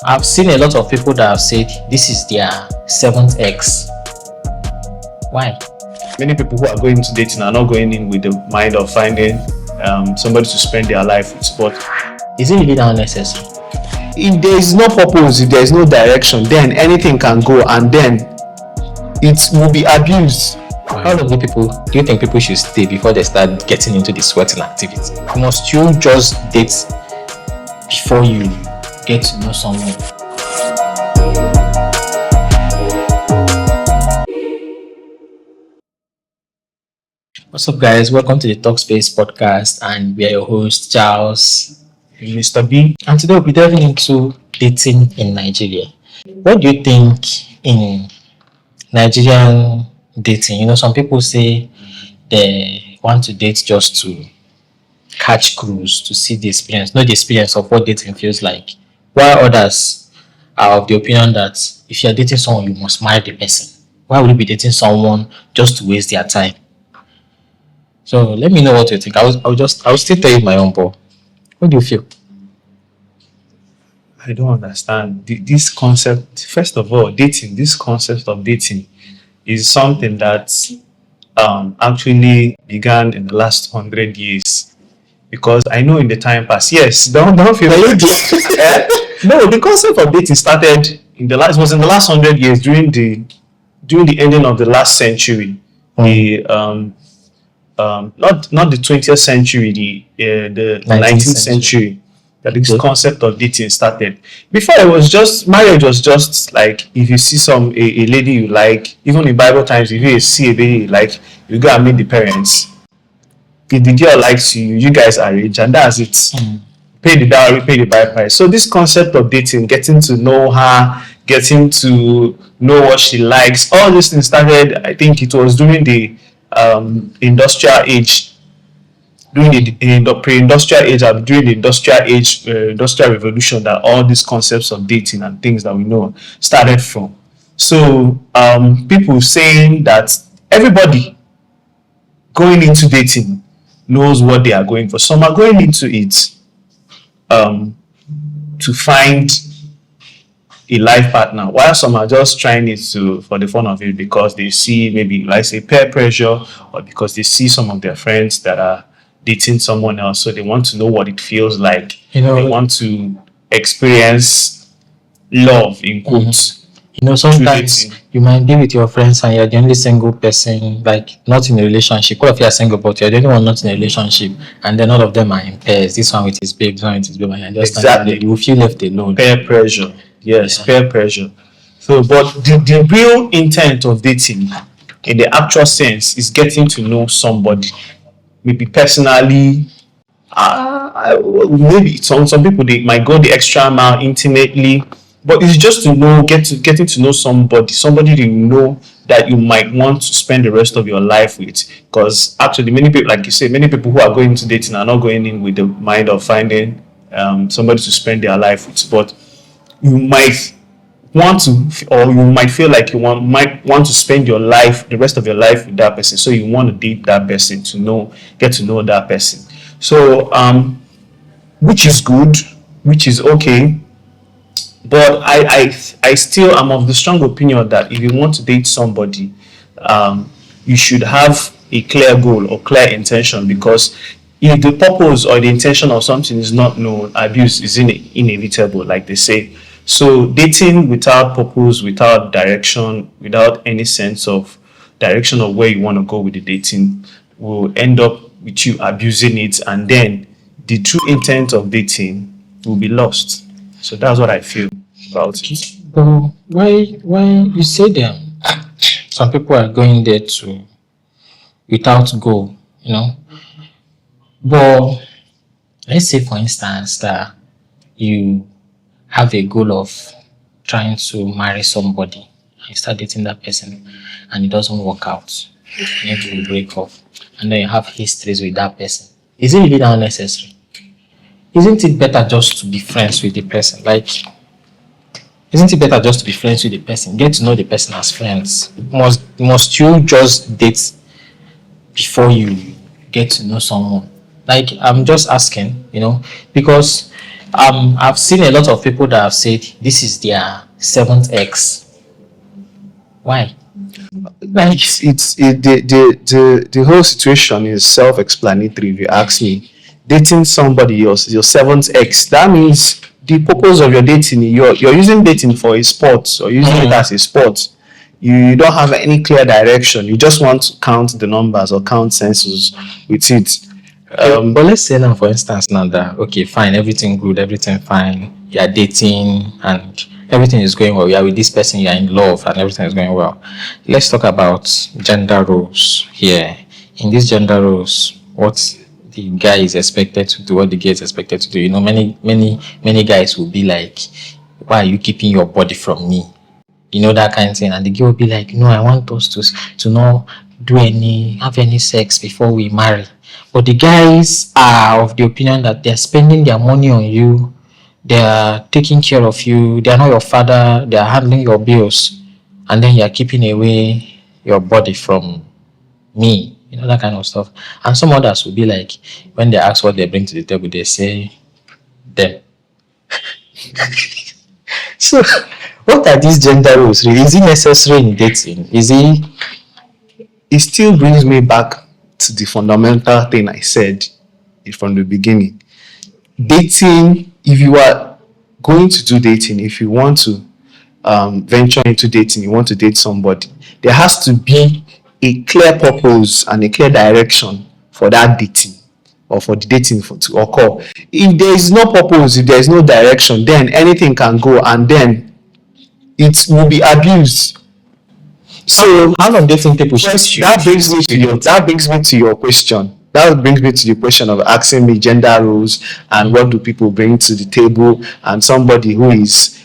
I've seen a lot of people that have said this is their seventh ex. Why? Many people who are going into dating are not going in with the mind of finding somebody to spend their life with. But Is it really that unnecessary? if there is no purpose, if there is no direction, then anything can go, and then it will be abused. How long do you think people should stay before they start getting into the sweating activity? Must you just date before you get to know someone? What's up, guys? Welcome to the Talkspace podcast, and we are your hosts, Charles, Mr. B. and today we'll be diving into dating in Nigeria. What do you think in Nigerian dating? Some people say they want to date just to catch cruise, to see the experience, not the experience of what dating feels like. While others are of the opinion that if you're dating someone, you must marry the person. Why would you be dating someone just to waste their time? So let me know what you think. I'll still tell you my own, but what do you feel? I don't understand this concept. First of all, dating. This concept of dating is something that actually began in the last 100 years. Because I know in the time past, yes, don't feel no, the concept of dating started in the last 100 years during the ending of the last century. The not the 20th century, the 19th century, that this concept of dating started. Before, it was just marriage was just like if you see a lady you like, even in Bible times, if you see a lady you like, you go and meet the parents. If the girl likes you, you guys are rich, and that's it. Pay the dowry, pay the bride price. So this concept of dating, getting to know her, getting to know what she likes, all these things started. I think it was during the industrial age, during the pre-industrial age, and during the industrial revolution, that all these concepts of dating and things that we know started from. So people saying that everybody going into dating knows what they are going for. Some are going into it to find a life partner, while some are just trying it for the fun of it, because they see maybe, like say, peer pressure, or because they see some of their friends that are dating someone else, so they want to know what it feels like. They want to experience love in quotes. Sometimes you might be with your friends and you're the only single person, like not in a relationship. All of you are single, but you're the only one not in a relationship, and then all of them are in pairs. This one with his babe, this one with his babe, and you're just exactly. You will feel left alone. Peer pressure, yes, peer pressure. So, but the real intent of dating, in the actual sense, is getting to know somebody, maybe personally. Maybe some people, they might go the extra mile intimately, but it's just to know, getting to know somebody that you know that you might want to spend the rest of your life with. Because actually, many people, like you say, many people who are going into dating are not going in with the mind of finding somebody to spend their life with. But you might want to, or you might feel like might want to spend your life, the rest of your life, with that person. So you want to date that person, get to know that person. So which is good, which is okay. But I still am of the strong opinion that if you want to date somebody, you should have a clear goal or clear intention, because if the purpose or the intention of something is not known, abuse is inevitable, like they say. So dating without purpose, without direction, without any sense of direction of where you want to go with the dating, will end up with you abusing it, and then the true intent of dating will be lost. So that's what I feel about it. But why you say them? Some people are going there without goal, But let's say, for instance, that you have a goal of trying to marry somebody. You start dating that person and it doesn't work out. You need to break up, and then you have histories with that person. Is it really that unnecessary? Isn't it better just to be friends with the person? Isn't it better just to be friends with the person? Get to know the person as friends. Must you just date before you get to know someone? I'm just asking, because I've seen a lot of people that have said this is their seventh ex. Why? Like, The whole situation is self-explanatory. If you ask me, dating somebody else, your seventh ex, that means the purpose of your dating, you're using dating for a sport, or using it as a sport. You don't have any clear direction. You just want to count the numbers or count census with it. but let's say now, for instance, now that okay, fine, everything good, everything fine, you're dating and everything is going well. You're with this person, you're in love, and everything is going well. Let's talk about gender roles here. In these gender roles, what the guy is expected to do, what the girl is expected to do. You know, many guys will be like, "Why are you keeping your body from me?" You know, that kind of thing, and the girl will be like, "No, I want us to not have any sex before we marry." But the guys are of the opinion that they're spending their money on you, they are taking care of you, they are not your father, they are handling your bills, and then you are keeping away your body from me, you know, that kind of stuff. And some others will be like, when they ask what they bring to the table, they say them. So, what are these gender roles really? Is it necessary in dating? Is it? It still brings me back to the fundamental thing I said from the beginning. Dating, if you are going to do dating, if you want to venture into dating, you want to date somebody, there has to be a clear purpose and a clear direction for that dating, or for the dating to occur. If there is no purpose, if there is no direction, then anything can go, and then it will be abused. So How long do you think people should? that brings me to your question. That brings me to the question of asking me gender roles and what do people bring to the table, and somebody who is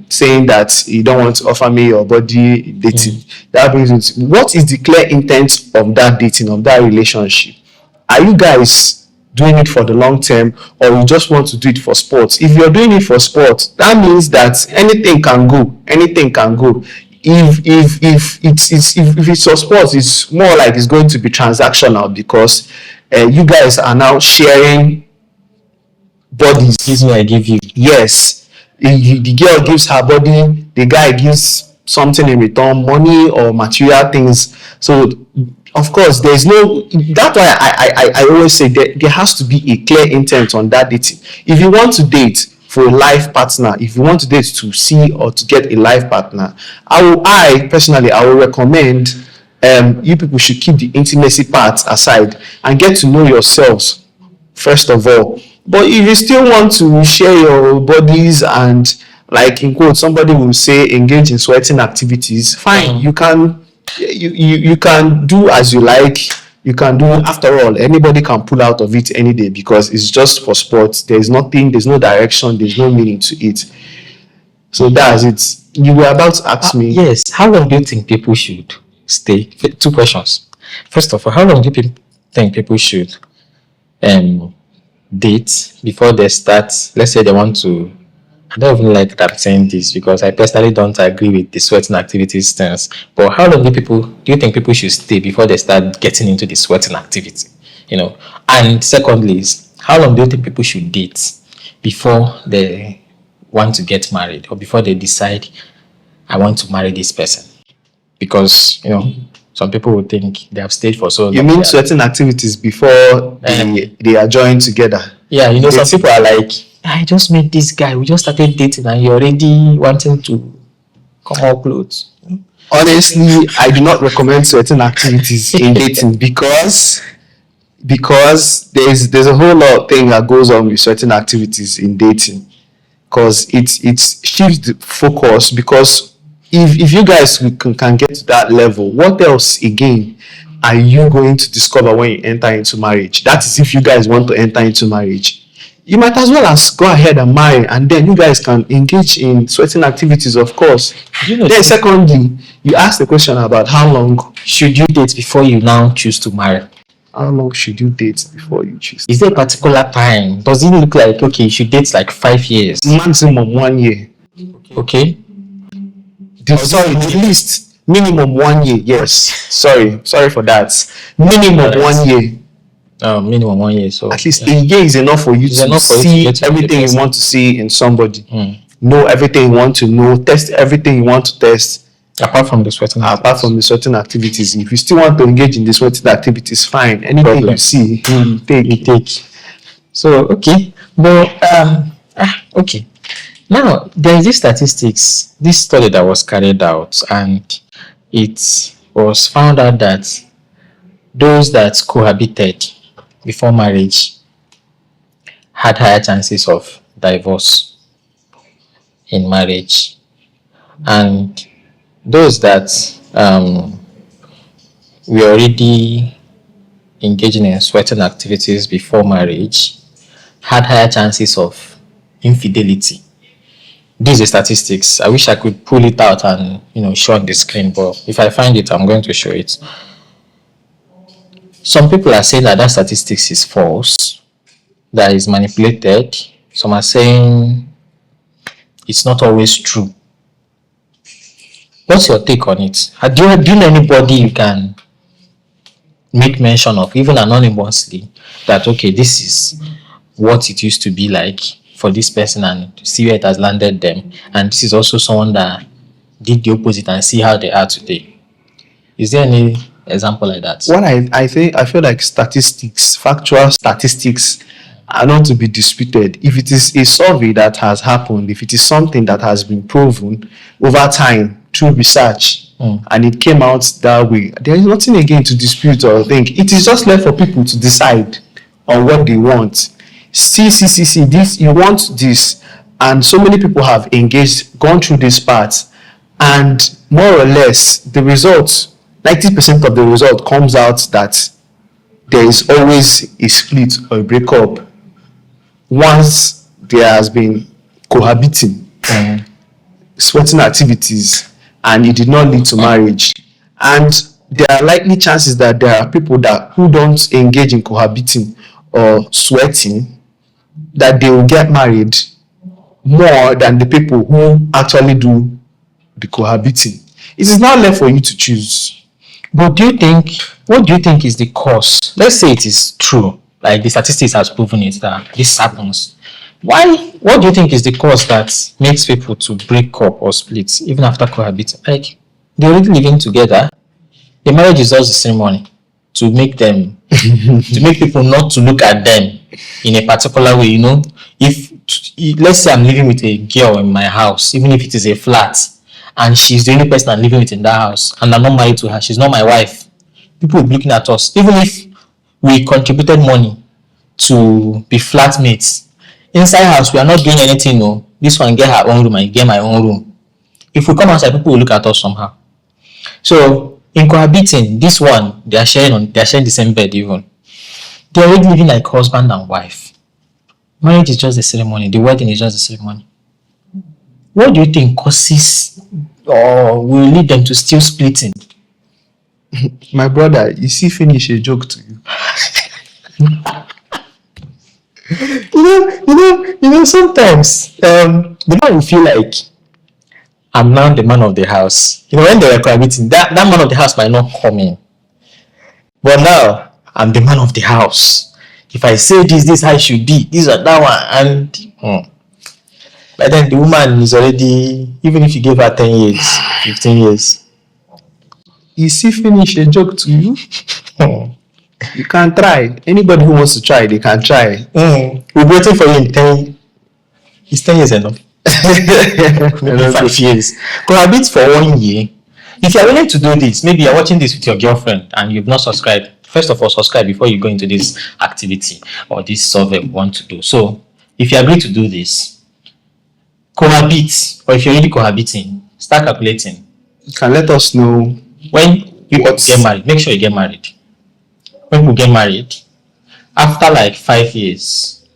saying that you don't want to offer me your body dating. That brings me to what is the clear intent of that dating, of that relationship. Are you guys doing it for the long term, or you just want to do it for sports? If you're doing it for sports, that means that anything can go. Anything can go. If it's for sports, it's more like it's going to be transactional, because you guys are now sharing bodies. Give me, I give you. Yes, the girl gives her body, the guy gives something in return, money or material things. So of course there's no, that's why I always say that there has to be a clear intent on that dating. If you want to date for a life partner, if you want to date to see or to get a life partner, I personally will recommend you people should keep the intimacy part aside and get to know yourselves first of all. But if you still want to share your bodies and, like in quote, somebody will say engage in sweating activities, fine, you can you can do as you like. You can do, after all, anybody can pull out of it any day, because it's just for sports. There's nothing, there's no direction, there's no meaning to it. So that's it. You were about to ask me. Yes. How long do you think people should stay? Two questions. First of all, how long do you think people should date before they start? Let's say they want to. I don't even like that I'm saying this, because I personally don't agree with the sweating activities stance. But how long do you think people should stay before they start getting into the sweating activity? You know. And secondly, is how long do you think people should date before they want to get married, or before they decide I want to marry this person? Because some people would think they have stayed for so long. You mean sweating activities before they are joined together? Yeah, some people are like, I just met this guy, we just started dating, and you're already wanting to come out clothes. Honestly, I do not recommend sweating activities in dating, because there's a whole lot of thing that goes on with sweating activities in dating, because it shifts the focus. Because if you guys can get to that level, what else again are you going to discover when you enter into marriage? That is, if you guys want to enter into marriage, you might as well as go ahead and marry, and then you guys can engage in sweating activities, of course. Then secondly, you asked the question about how long should you date before you now choose to marry. How long should you date before you choose? Is there a particular time? Does it look like, okay, you should date like 5 years? Maximum 1 year. Okay. Sorry, the least minimum 1 year. Yes. Sorry for that. Minimum 1 year. minimum 1 year. So At least a year is enough for you It's to enough for you to see get to know the everything you person. want to see in somebody. Know everything you want to know, test everything you want to test. apart from the sweating Apart from the certain activities, if you still want to engage in the sweating activities, fine. Anything Problem. you see, you take. take. So okay, but okay. Now there is this statistics, this study that was carried out, and it was found out that those that cohabited before marriage had higher chances of divorce in marriage, and those that were already engaging in certain activities before marriage had higher chances of infidelity. These are statistics. I wish I could pull it out and show on the screen, but if I find it, I'm going to show it. Some people are saying that statistics is false, that is manipulated. Some are saying it's not always true. What's your take on it? Do you know anybody you can make mention of, even anonymously, that okay, this is what it used to be like for this person and see where it has landed them, and this is also someone that did the opposite and see how they are today? Is there any example like that? What I feel like statistics, factual statistics, are not to be disputed. If it is a survey that has happened, if it is something that has been proven over time through research, and it came out that way, there is nothing again to dispute or think. It is just left for people to decide on what they want. See, this, you want this, and so many people have engaged, gone through this part, and more or less the result, 90% of the result comes out that there is always a split or a breakup once there has been cohabiting, sweating activities, and it did not lead to marriage. And there are likely chances that there are people who don't engage in cohabiting or sweating, that they will get married more than the people who actually do the cohabiting. It is not left for you to choose. But what do you think is the cause? Let's say it is true, like the statistics has proven it, that this happens. What do you think is the cause that makes people to break up or split even after cohabiting? Like, they're already living together. The marriage is just a ceremony to make them to make people not to look at them in a particular way. If let's say I'm living with a girl in my house, even if it is a flat, and she's the only person I'm living with in that house, and I'm not married to her, she's not my wife, people will be looking at us. Even if we contributed money to be flatmates, inside house we are not doing anything. No, this one get her own room, I get my own room. If we come outside, people will look at us somehow. So in cohabiting, this one they are sharing the same bed. Even they're already living like husband and wife. Marriage is just a ceremony. The wedding is just a ceremony. What do you think causes or will lead them to still splitting? My brother, you see, finish a joke to you. Sometimes the man will feel like I'm now the man of the house. When they were cohabiting, that man of the house might not come in. But now I'm the man of the house. If I say this how it should be, this or that one, and but then the woman is already, even if you give her 10 years, 15 years. You see, finish a joke to you. You can try. Anybody who wants to try, they can try. We're waiting for you in 10. Is 10 years enough? Maybe 5 years. Cohabit for 1 year. If you're willing to do this, maybe you're watching this with your girlfriend and you've not subscribed. First of all, subscribe before you go into this activity or this survey we want to do. So if you agree to do this, cohabit, or if you're already cohabiting, start calculating. You can let us know when people get married. Make sure you get married. When people get married, after like 5 years,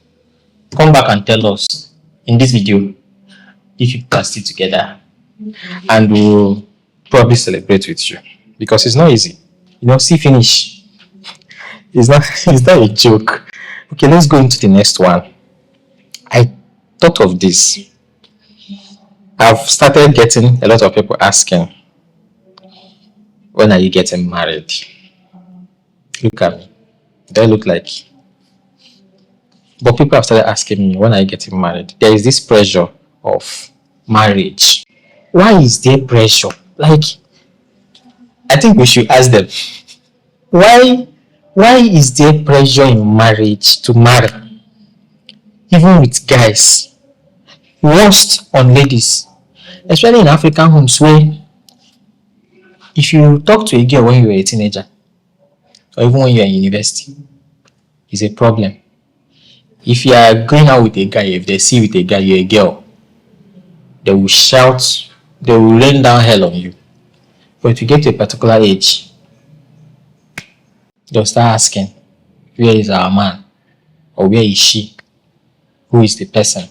come back and tell us in this video if you can still together, and we'll probably celebrate with you, because it's not easy. See, finish. It's not a joke. Okay, let's go into the next one. I thought of this. I've started getting a lot of people asking, when are you getting married? Look at me. Do I look like? But people have started asking me when I getting married. There is this pressure of marriage. Why is there pressure? Like, I think we should ask them why. Why is there pressure in marriage to marry, even with guys? Worst on ladies, especially in African homes where if you talk to a girl when you were a teenager or even when you're in university, it's a problem. If you are going out with a guy, if they see with a guy, you're a girl, they will shout, they will rain down hell on you. But if you get to a particular age, they'll start asking, where is our man? Or where is she? Who is the person?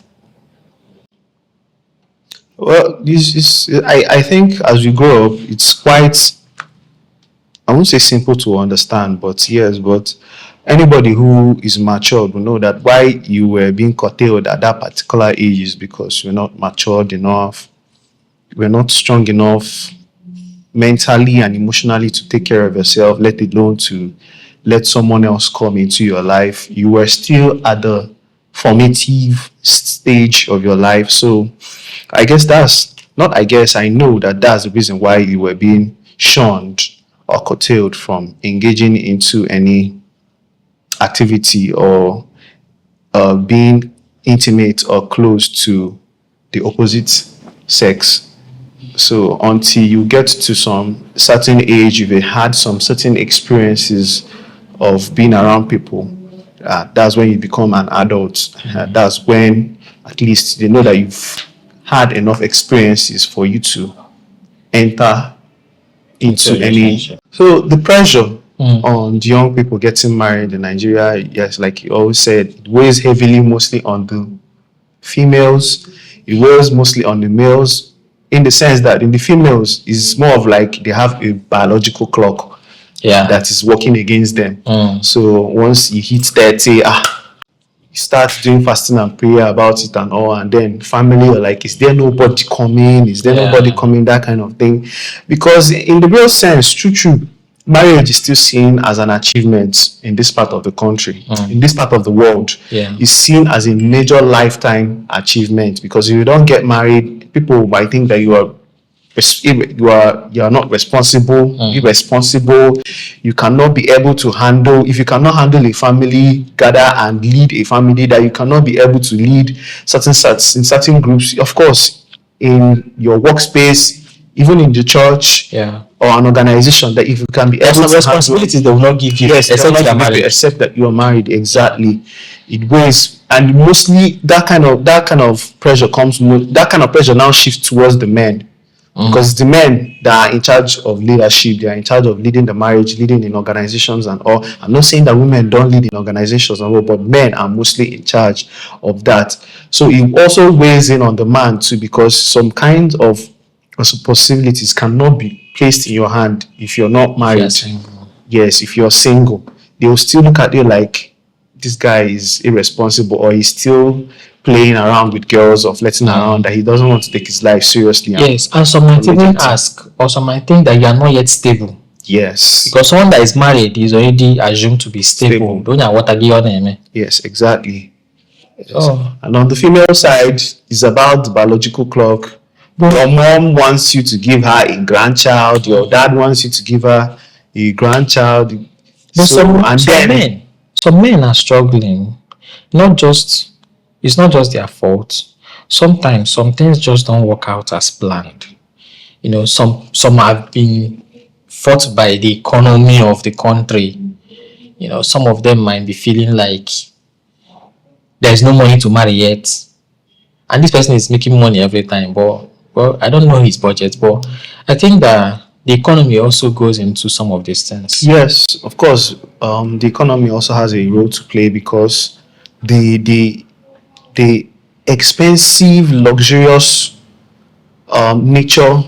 Well, this is I think as we grow up, it's quite, I won't say simple to understand, but yes, but anybody who is matured will know that why you were being curtailed at that particular age is because you're not matured enough, you're not strong enough mentally and emotionally to take care of yourself, let alone to let someone else come into your life. You were still at the formative stage of your life. So I guess that's not, I guess, I know that that's the reason why you were being shunned or curtailed from engaging into any activity or being intimate or close to the opposite sex. So until you get to some certain age, you've had some certain experiences of being around people. That's when you become an adult. That's when at least they know that you've had enough experiences for you to enter into any. So the pressure on the young people getting married in Nigeria, yes, like you always said, it weighs heavily mostly on the females. It weighs mostly on the males, in the sense that in the females is more of like they have a biological clock that is working against them. So once you hit 30, you start doing fasting and prayer about it and all, and then family are like, is there nobody coming? Is there nobody coming? That kind of thing. Because in the real sense, true, marriage is still seen as an achievement in this part of the country, in this part of the world. It's seen as a major lifetime achievement, because if you don't get married, people might think that you are not responsible, irresponsible. You cannot be able to handle, if you cannot handle a family, gather and lead a family, that you cannot be able to lead certain sets in certain groups. Of course, in your workspace, even in the church, or an organization, that if you can be able some to responsibilities handle, they will not give you, yes, except they'll you are not give you married. except that you are married. Exactly. It weighs, and mostly that kind of pressure comes, that kind of pressure now shifts towards the men. Because the men that are in charge of leadership, they are in charge of leading the marriage, leading in organizations and all. I'm not saying that women don't lead in organizations and all, but men are mostly in charge of that. So it also weighs in on the man too, because some kind of responsibilities cannot be placed in your hand if you're not married. Yes, if you're single, they will still look at you like, this guy is irresponsible, or he's still playing around with girls or flirting around, that he doesn't want to take his life seriously. Yes, and some might even ask, or some might think that you are not yet stable. Yes. Because someone that is married is already assumed to be stable. Don't know what I give them. Yes, exactly. Yes. And on the female side, it's about the biological clock. Your mom wants you to give her a grandchild. Your dad wants you to give her a grandchild. But some men are struggling. It's not just their fault. Sometimes some things just don't work out as planned. Some have been fought by the economy of the country. Some of them might be feeling like there's no money to marry yet, and this person is making money every time. But I don't know his budget, but I think that the economy also goes into some of these things. Yes, of course. The economy also has a role to play, because the expensive, luxurious nature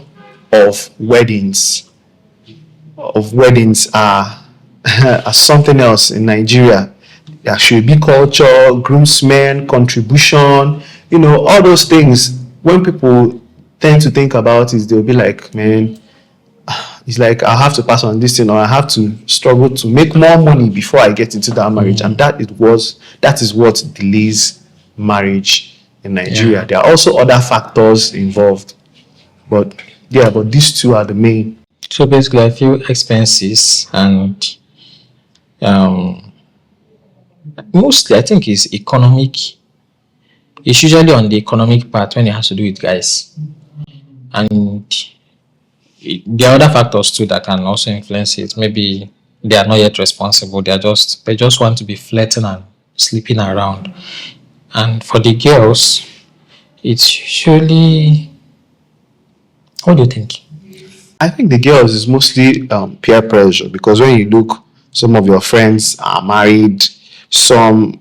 of weddings are are something else in Nigeria. There should be culture, groomsmen, contribution, all those things. When people tend to think about it, they'll be like, man, it's like I have to pass on this thing, or I have to struggle to make more money before I get into that marriage, and that is what delays marriage in Nigeria. Yeah. There are also other factors involved, but yeah, but these two are the main. So basically, I feel expenses and um, mostly I think is economic. It's usually on the economic part when it has to do with guys, and there are other factors too that can also influence it. Maybe they are not yet responsible. They just want to be flirting and sleeping around. And for the girls, it's usually, what do you think? I think the girls is mostly peer pressure, because when you look, some of your friends are married, some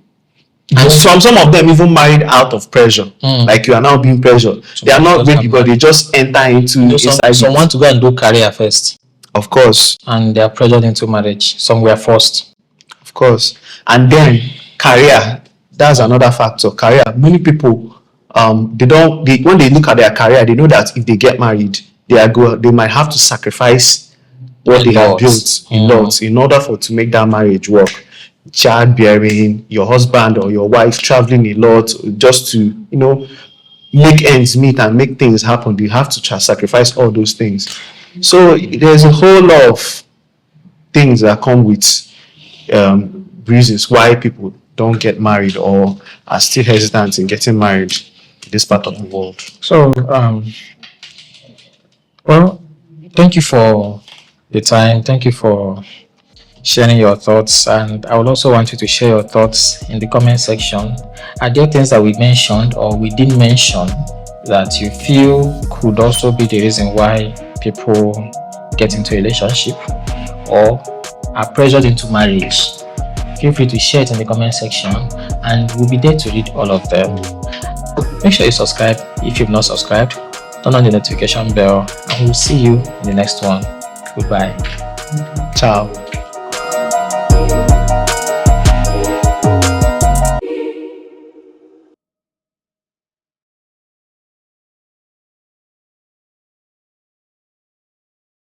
and some of them even married out of pressure. Like you are now being pressured. They are not ready, but they just enter into inside. Some want to go and do career first, Of course, and they are pressured into marriage. Some were forced. of course, and then career. That's another factor. Career. Many people, they don't. When they look at their career, they know that if they get married, they might have to sacrifice what they have built a lot in order to make that marriage work. Childbearing, your husband or your wife traveling a lot just to make ends meet and make things happen. You have to sacrifice all those things. So there's a whole lot of things that come with reasons why people don't get married or are still hesitant in getting married in this part of the world. So, well, thank you for the time. Thank you for sharing your thoughts, and I would also want you to share your thoughts in the comment section. Are there things that we mentioned or we didn't mention that you feel could also be the reason why people get into a relationship or are pressured into marriage? Feel free to share it in the comment section, and we'll be there to read all of them. Make sure you subscribe if you've not subscribed. Turn on the notification bell, and we'll see you in the next one. Goodbye. Ciao.